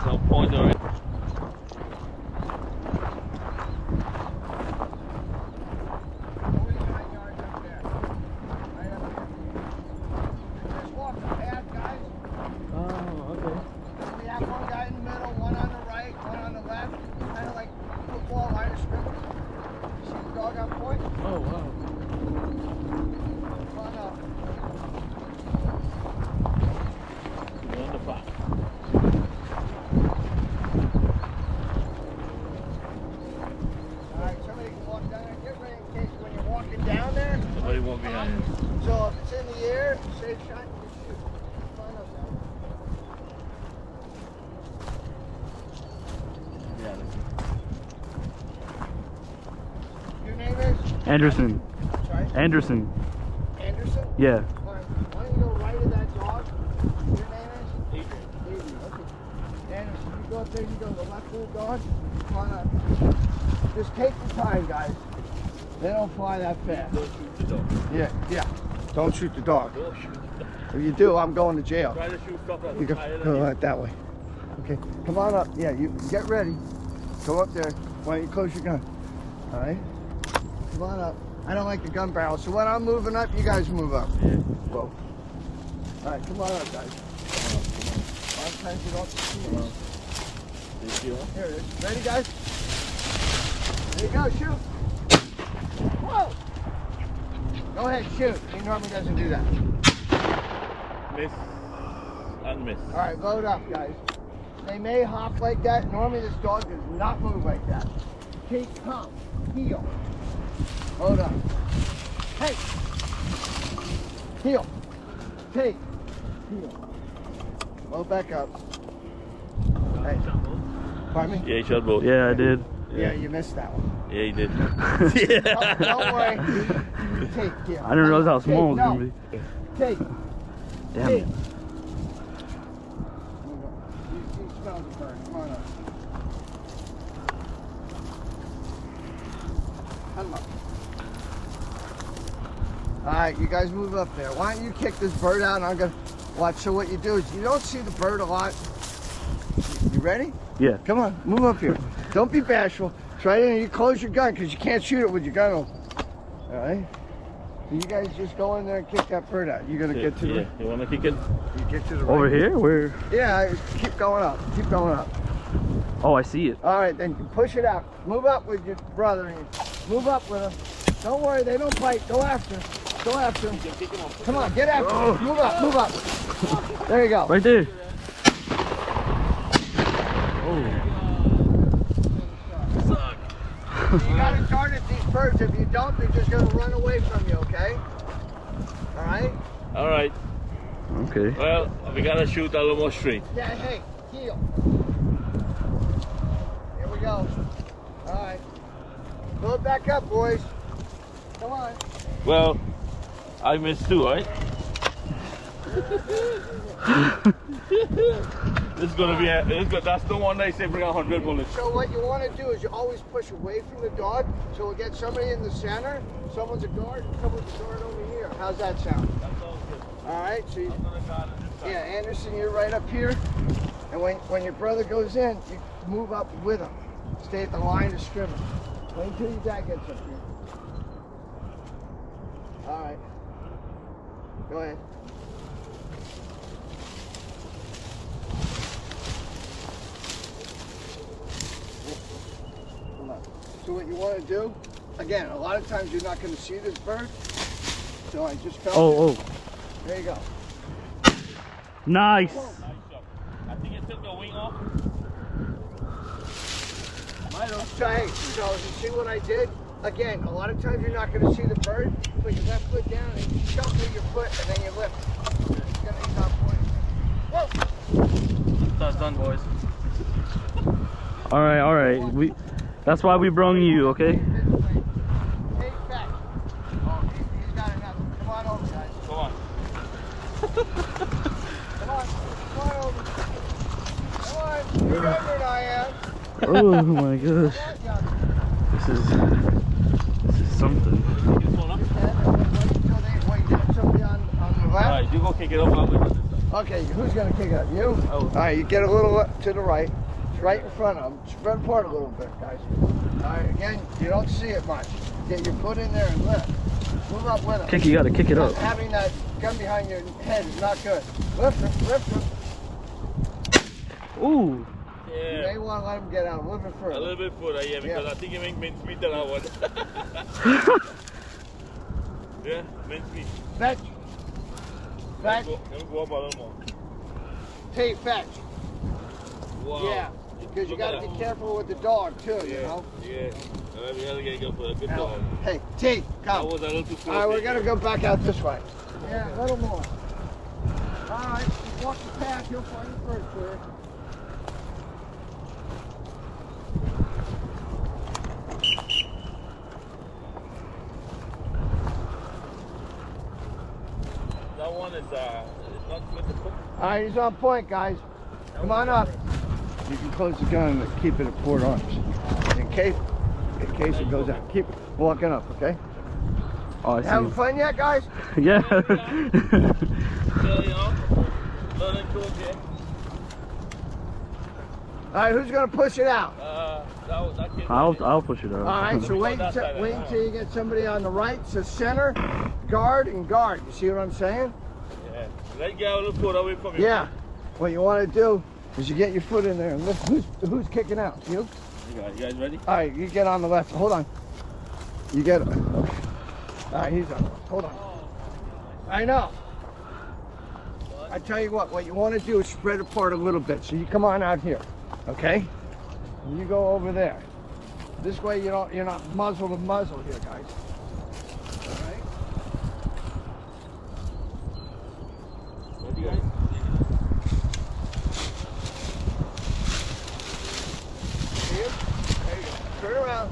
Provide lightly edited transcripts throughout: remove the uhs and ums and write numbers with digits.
So point already. Anderson. Sorry? Anderson. Anderson? Yeah. Why don't you go right of that dog? Your name is? Adrian. Adrian, okay. Anderson, you go up there, you go to the left of the dog. Come on up. Just take your time, guys. They don't fly that fast. Don't shoot the dog. Yeah, yeah. Don't shoot the dog. Don't shoot the dog. If you do, I'm going to jail. Try to shoot stuff that's You higher than go you. right that way. Okay, come on up. Yeah, you get ready. Go up there. Why don't you close your gun? All right. Come on up. I don't like the gun barrel, so when I'm moving up, you guys move up. Yeah. Whoa. All right, come on up, guys. A lot of times you don't see this. Here it is. Ready, guys? There you go. Shoot. Whoa. Go ahead, shoot. He normally doesn't do that. Miss and miss. All right, load up, guys. They may hop like that. Normally this dog does not move like that. Take, come, heel. Load up. Hey. Heel. Take. Heel. Load back up. Hey. Pardon me? Yeah, he shot both. Yeah, I did. Yeah, you missed that one. Yeah, he did. Don't worry. Take, heel. I didn't realize how small it was Take, gonna be. Take. Damn Take. it. He smells the bird. Come on up. Come up. Alright, you guys move up there. Why don't you kick this bird out and I'm gonna watch. So what you do is you don't see the bird a lot. You ready? Yeah. Come on, move up here. Don't be bashful. Try it and you close your gun because you can't shoot it with your gun open. Alright? So you guys just go in there and kick that bird out. You're gonna get to the Yeah, you wanna kick it? you get to the Over right. here? Where? Yeah, keep going up. Keep going up. Oh, I see it. Alright, then you push it out. Move up with your brother and move up with him. Don't worry, they don't bite. Go after him. Go after him. Come on, get after him. Move up, move up. There you go. Right there. Oh. You gotta target these birds. If you don't, they're just gonna run away from you, okay? Alright? Alright. Okay. Well, we gotta shoot a little more straight. Yeah, hey, heel. Here we go. Alright. Load back up, boys. Come on. Well, I missed too, right? This is gonna be that's the one they say bring 100 bullets. So what you want to do is you always push away from the dog, so we'll get somebody in the center, someone's a guard, and someone's a guard over here. How's that sound? That sounds good. All right, so you, I'm gonna guard it this time. yeah, Anderson, you're right up here, and when your brother goes in, you move up with him. Stay at the line of scrimmage. Wait until your dad gets up here. All right. Go ahead. So what you want to do, again, a lot of times you're not going to see this bird. So I just felt Oh, it. There you go. nice. Nice shot. I think it took the wing off. So hey, so you see what I did? Again, a lot of times you're not going to see the bird. Put your left foot down and you shuffle your foot and then you lift. It's going to stop pointing. Whoa! That's done, boys. All right. That's why we brung you, okay? Take back. Oh, he's got enough. Come on over, guys. Come on. Come on. Come on over. Come on. You're younger than I am. Oh my gosh. Come on, This is something. This one up. Wait until they wait. Somebody on the left. Alright, you go kick it up. I'll do it this time. Okay, who's gonna kick it up? You? Oh. All right, you get a little to the right. It's right in front of them. Spread apart a little bit, guys. All right, again, you don't see it much. Get your foot in there and lift. Move up with it. You gotta kick it up. Having that gun behind your head is not good. Lift it, lift it. Ooh. You Yeah. may want to let him get out a little bit further. A little bit further, yeah, because Yeah. I think it makes mincemeat that one. Yeah, mincemeat. Fetch. Fetch. Let me go up a little more. Take fetch. Wow. Yeah, because you got to be careful with the dog too, you know. Yeah. We gotta get good for a good Now, dog. hey, T, That come. was a little too close. All right, we're gonna go back out this way. Yeah, a little more. All right, just walk the path. You'll find the first clear. That one is not good to cook. All right, he's on point, guys. Come on up. You can close the gun and keep it at port arms. In case it goes out. Keep walking up, okay? Oh, I Having see. fun yet, guys? Yeah. So, you know, learning to okay. All right, who's gonna push it out? That kid. I'll push it out. All right, so wait until you get somebody on the right. So center, guard, and guard. You see what I'm saying? Yeah. Let's get a little further away from you. Yeah. What you want to do is you get your foot in there and lift. Who's kicking out? You? You guys ready? All right, you get on the left. Hold on. You get. Okay. All right, he's on. Hold on. I know. I tell you what you want to do is spread apart a little bit. So you come on out here, okay? And you go over there. This way you're not muzzle to muzzle here, guys. All right. Ready, guys? See him? There you go. Turn around.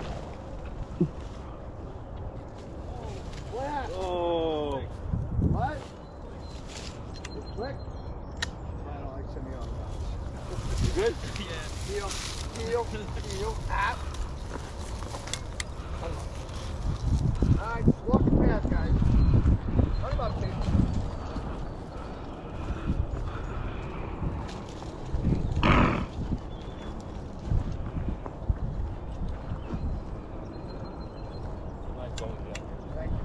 What? Oh. What? It's quick. I don't like semi-automatics. You good? Heel, heel, heel, up. Alright, walk the path, guys. What about me? Nice going, yeah. Thank you.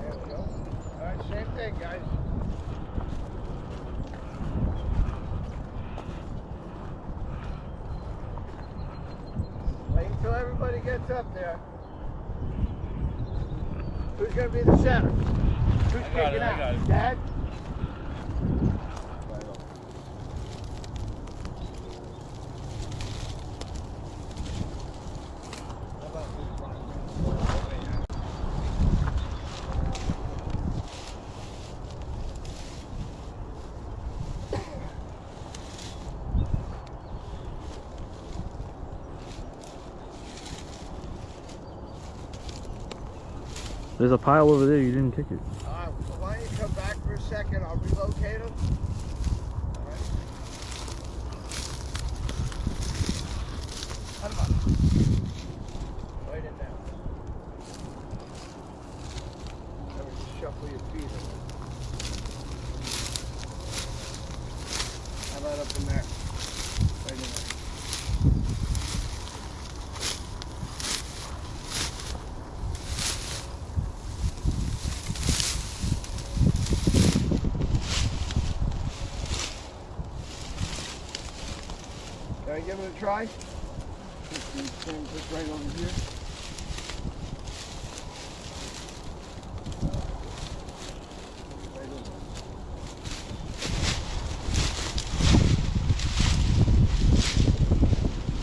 There we go. Alright, same thing, guys. Wait until everybody gets up there. Who's going to be the center? Who's I got kicking it, I out? got it. Dad? There's a pile over there. You didn't kick it. Alright, so why don't you come back for a second? I'll relocate him. Alright. Put him up. Right in there. Let me just shuffle your feet in. How about up in there? Right in there. Can I give it a try? Stand just right over here. Right over.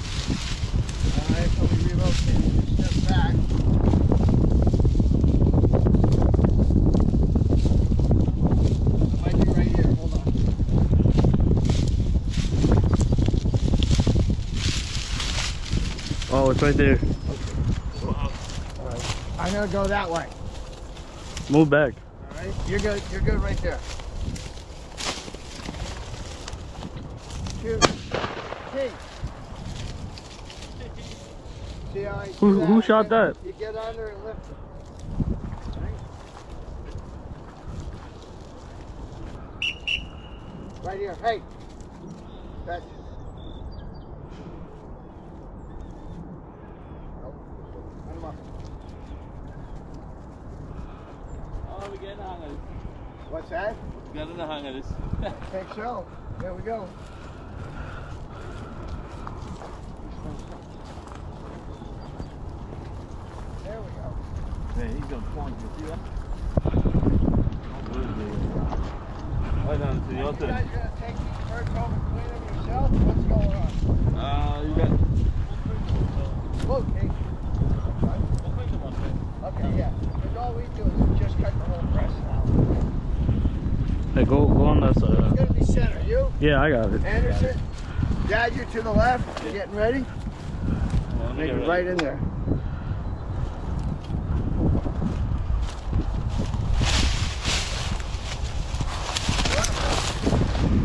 Alright, so we relocate. Step back. Might be right here. Hold on. Oh, it's right there. Alright. I'm gonna go that way. Move back. Alright? You're good right there. Shoot. Hey. See how I do Who that? shot that? You get under and lift it. Right? Right here. Hey. Fetch. Nope. Put him up. Oh, we're getting the hang of this. What's that? We're getting the hang of this. I think so. There we go. There we go. Man, he's gonna point you. See that? Right down to the You altar. guys gonna take these birds home and clean them yourself? What's going on? You got. Okay. Okay, yeah. Because all we do is just cut the whole breast out. Hey, go on that It's side. gonna be center. You? Yeah, I got it. Anderson? Dad, you're to the left. You getting ready? Make it right in there.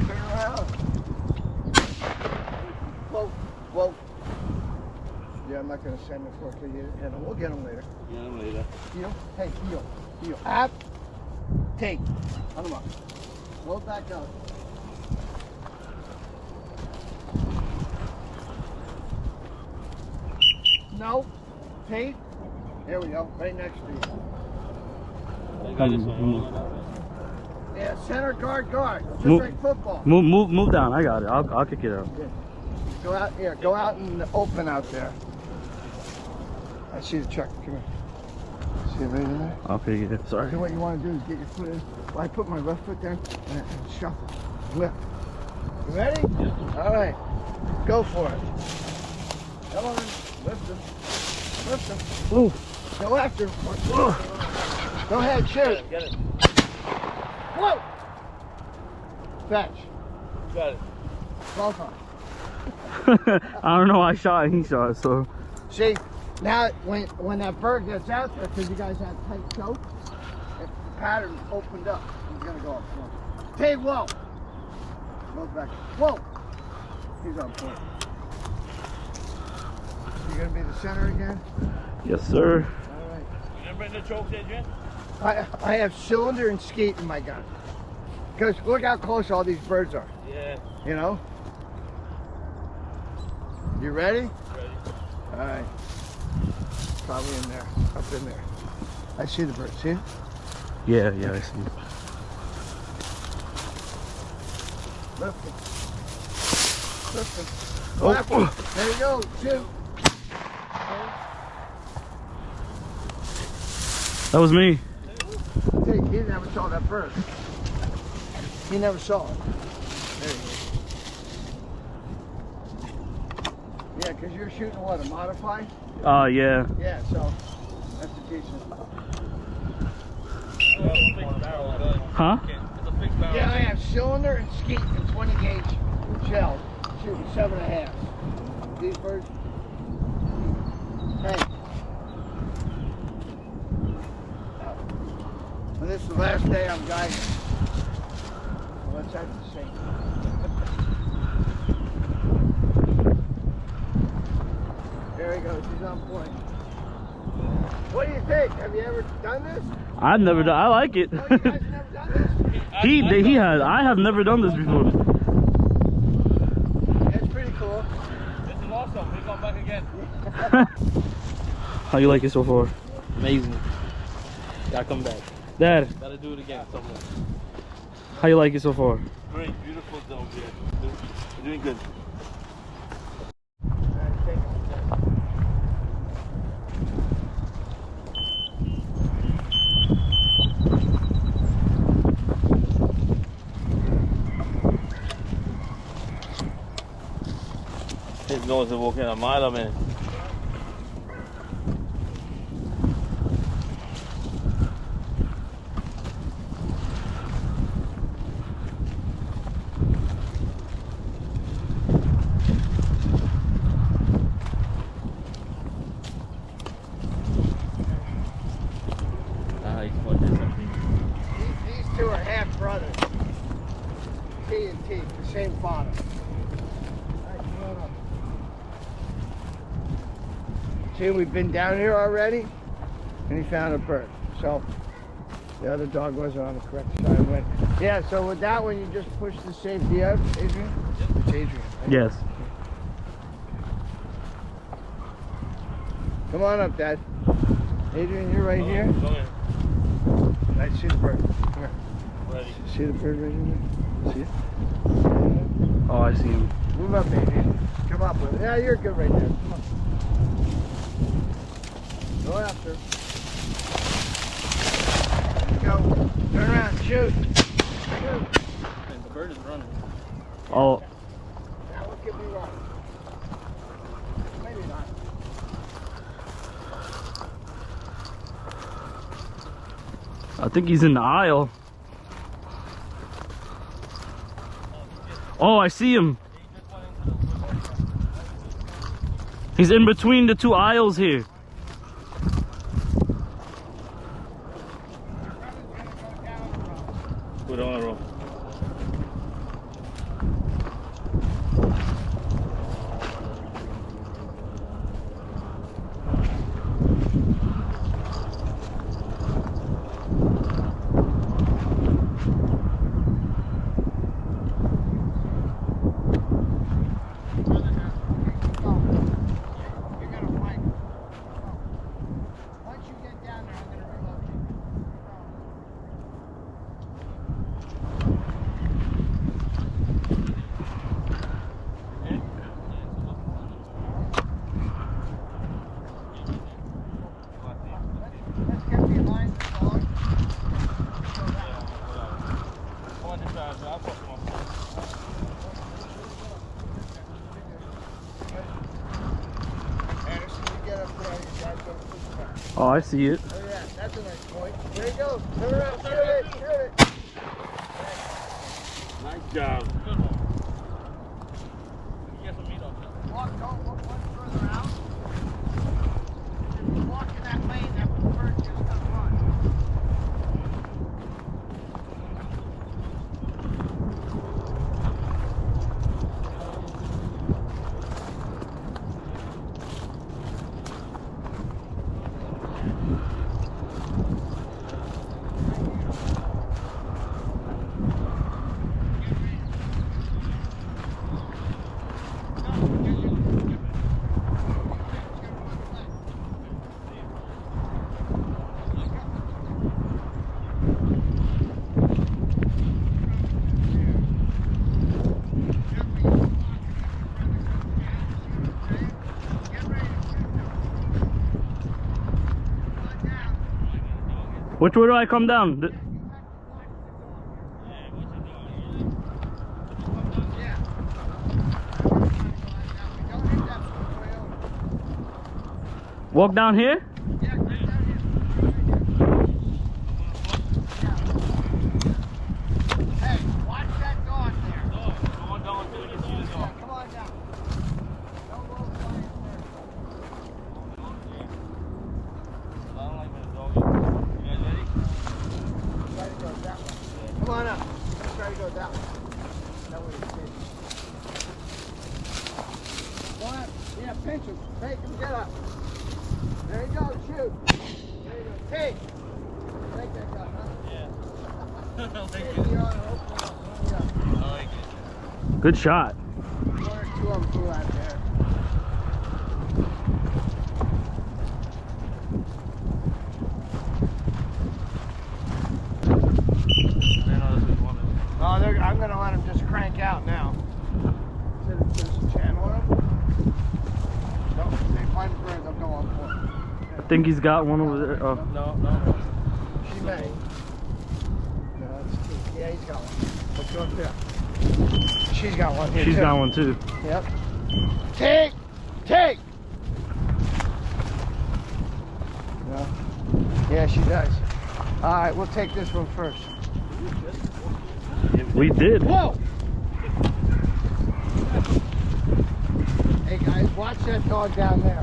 Turn around. Whoa, whoa. Yeah, I'm not gonna send him for you. Yeah, we'll get him later. Yeah, I'm later. Heel. Hey, heel. Heel. Up. Take. On him up. Roll back up. No. Take. There we go. Right next to you. I got this one. Yeah, center guard, guard. Just Move. like football. Move down. I got it. I'll kick it out. Yeah. Go out here. Go out in the open out there. I see the truck. Come here. See it right in there? I'll pick it. Sorry. So what you want to do is get your foot in. Well, I put my left foot there and shuffle. Lift. You ready? Yeah. All right. Go for it. Come on. Lift him. Lift him. Ooh. Go after him. Go ahead. Shoot. Get it. Whoa. Fetch. Got it. Both on. I don't know. I shot and he shot. So. See, now when that bird gets out there, because you guys had tight choke, if the pattern opened up, he's gonna go up front. Take whoa. Move back. Whoa. He's on point. You gonna be the center again? Yes, sir. All right. You gonna bring the chokes in, Jen? I have cylinder and skeet in my gun. Because look how close all these birds are. Yeah. You know? You ready? Ready. All right. Probably in there. Up in there. I see the bird. See it? Yeah, I see. Lift it. Lift it. Oh. Left it. There you go. Shoot. That was me. Hey, he never saw that bird. He never saw it. There you go. Yeah, because you're shooting what, a modified? Yeah. Yeah, so that's a decent. Huh? It's a fixed barrel. Yeah, I have cylinder and skeet and 20 gauge shell. Shooting 7.5. These birds. Hey. Well, this is the last day I'm guiding. So let's have the same. There he goes. He's on point. What do you think? Have you ever done this? I've never done. I like it. Oh, you guys never done this? he has. I have never done this before. That's pretty cool. This is awesome. We're going back again. How you like it so far? Amazing. Gotta come back. Dad, Gotta do it again somewhere. how you like it so far? Great, beautiful zone here. We're doing good. His nose is walking a mile a minute. These two are half brothers. T and T, the same father. Alright, come on up. See, we've been down here already, and he found a bird. So the other dog wasn't on the correct side. Went Yeah, so with that one, you just push the safety up, Adrian? It's Adrian, right? Yes. Come on up, Dad. Adrian, you're right here. Come here. I see the bird. Come here. Ready. See the bird right in there? See it? Oh, I see him. Move up, Adrian. Come up with it. Yeah, you're good right there. Come on. Go after. There you go. Turn around. Shoot. Shoot. The bird is running. Oh, Now look at me run. Maybe not. I think he's in the aisle. Oh, I see him. He's in between the two aisles here. Put on a roll. Oh, I see it. Oh yeah, that's a nice point. There you go. Turn around, shoot it, shoot it. Nice job. Good one. You get some meat on that. Walk one further out. If you walk in that lane, that will burn you. It's gonna run. Which way do I come down? Walk down here? Yeah, right down here. Hey, watch that dog there. Go on down until you can see the dog. Come on down. Don't go flying first. I don't like when the dog is. You guys ready? Try to go that way. Come on up. Let's try to go that way. That way it's safe. Go up. Yeah, pinch him. Make him get up. There you go. Shoot. There you go. Take. Take that gun, huh? Yeah. I'll take Take it. the honor. Open up. Yeah. I like it. Good shot. One or two of them flew out there. I know this is one of them. Oh, I'm going to let him just crank out now. There's a channel on him. No, they find birds, I'm going for it. I think he's got one over there. Oh. No. She may. No, that's two. Yeah, he's got one. Let's go up there. She's got one here She's too. got one too. Yep. Take! Take! No. Yeah, she does. Alright, we'll take this one first. We did. Whoa! Hey guys, watch that dog down there.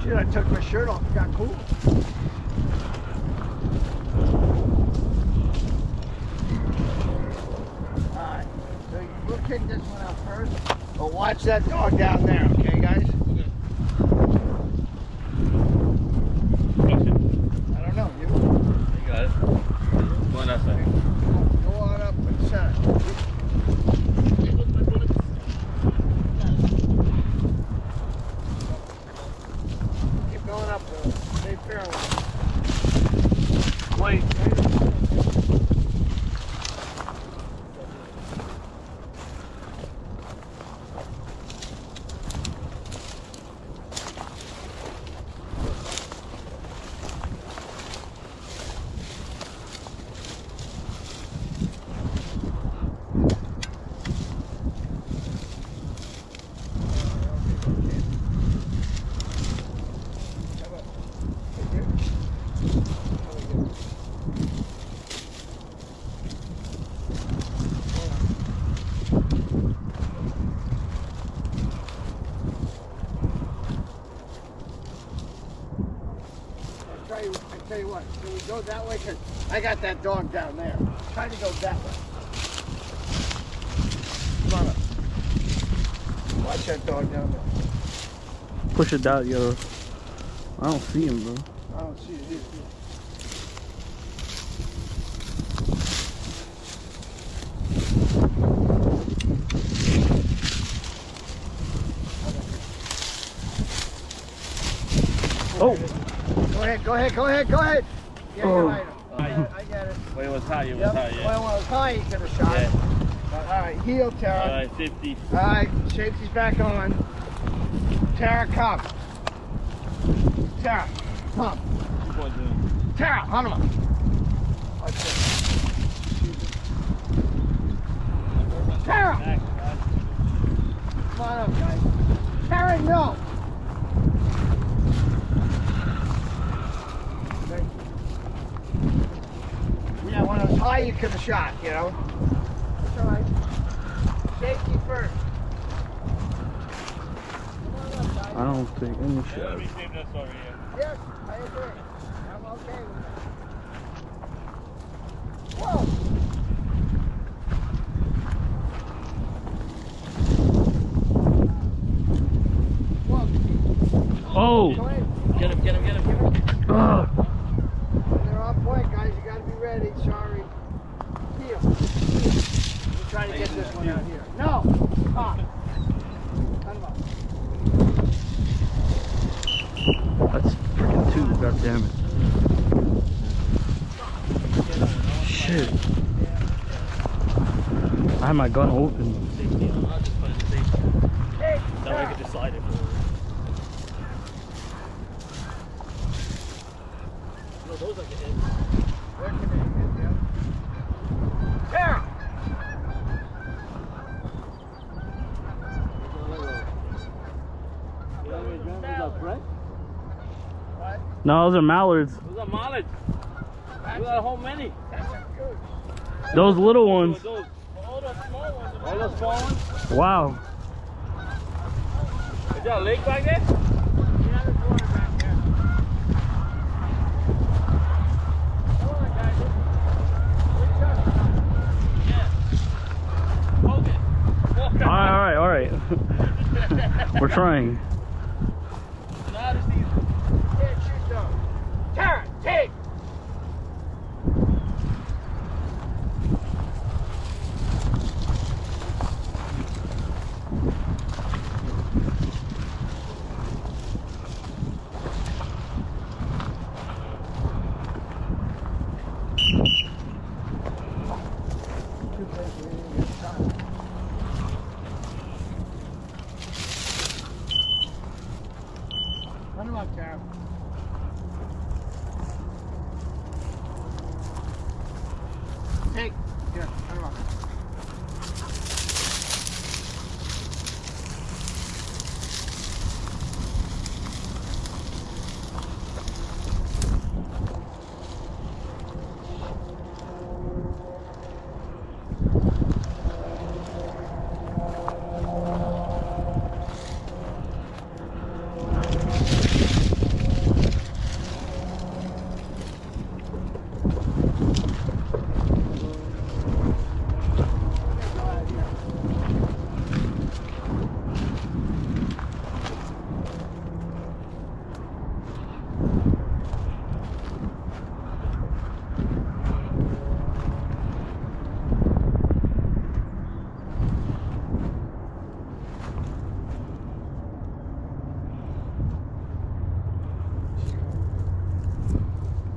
Shit, I took my shirt off. It got cool. Alright, so we'll kick this one out first. But watch that dog down there, okay guys? I don't know, you? You got it. tell you what. Can we go that way? Because I got that dog down there. Try to go that way. Come on up. Watch that dog down there. Push it down, yo. I don't see him, bro. I don't see it either. Oh! Go ahead. Yeah, Oh. you're right. I get it. When it was high, it was Yep. high, yeah. Well, when it was high, you could have shot it. Yeah. All right, heel, Tara. Alright, 50. All right, safety's back on. Tara, come. Tara, come. Tara, hunt him up. Tara! Come on up, guys. Tara, no! Yeah, when it was high, you could have shot, you know? That's all right. Safety first. Come on up, guys. I don't think any Let shot. me save that story, yeah. Yes, I agree. I'm okay with that. Whoa! Whoa! Oh! Go ahead. Get him. Ugh. They're on point, guys. You gotta be ready. Sorry. Heel. We're trying to get this one out here. No! Come. Cut him up. That's freaking two, god damn it. Shit. I had my gun open. Safety, I'll just put it in safety. Hey! That way I can decide it. No, those are the hits. Where can they get them? Tara! What? No, those are mallards. Those are mallards. Look at how many. That's a good. Those little ones. Those, all those small ones. All those small ones. Wow. Is there a lake back there? Yeah, there's water back there. Come on, guys. Reach up. Yeah. Okay. Walk out. All right. We're trying. Now to see. Can't shoot those. Tara, take! Run him up, Tara. Take. Here, run him up.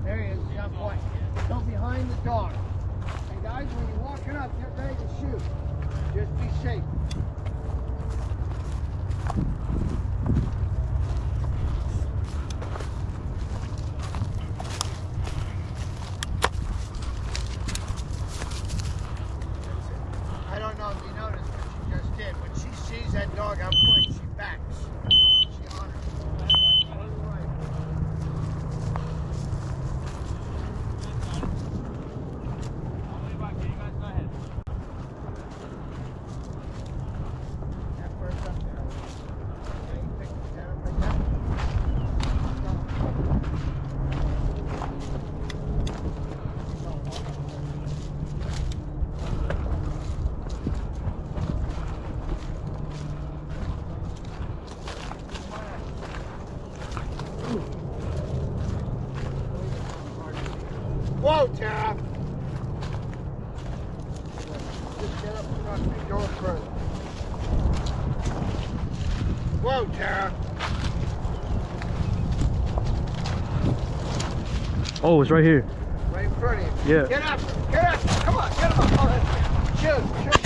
There he is, he's on point. Go behind the dog. And guys, when you're walking up, get ready to shoot. Just be safe. I don't know if you noticed what she just did. When she sees that dog on point, she backs. She honors. That first up there. Okay, you pick the 10 up like that. Whoa, Tara. Just get up in front of me. Go in front. Whoa, Tara. Oh, it's right here. Right in front of you. Yeah. Get up. Get up. Come on. Get him up. Oh, that's good. Shoot.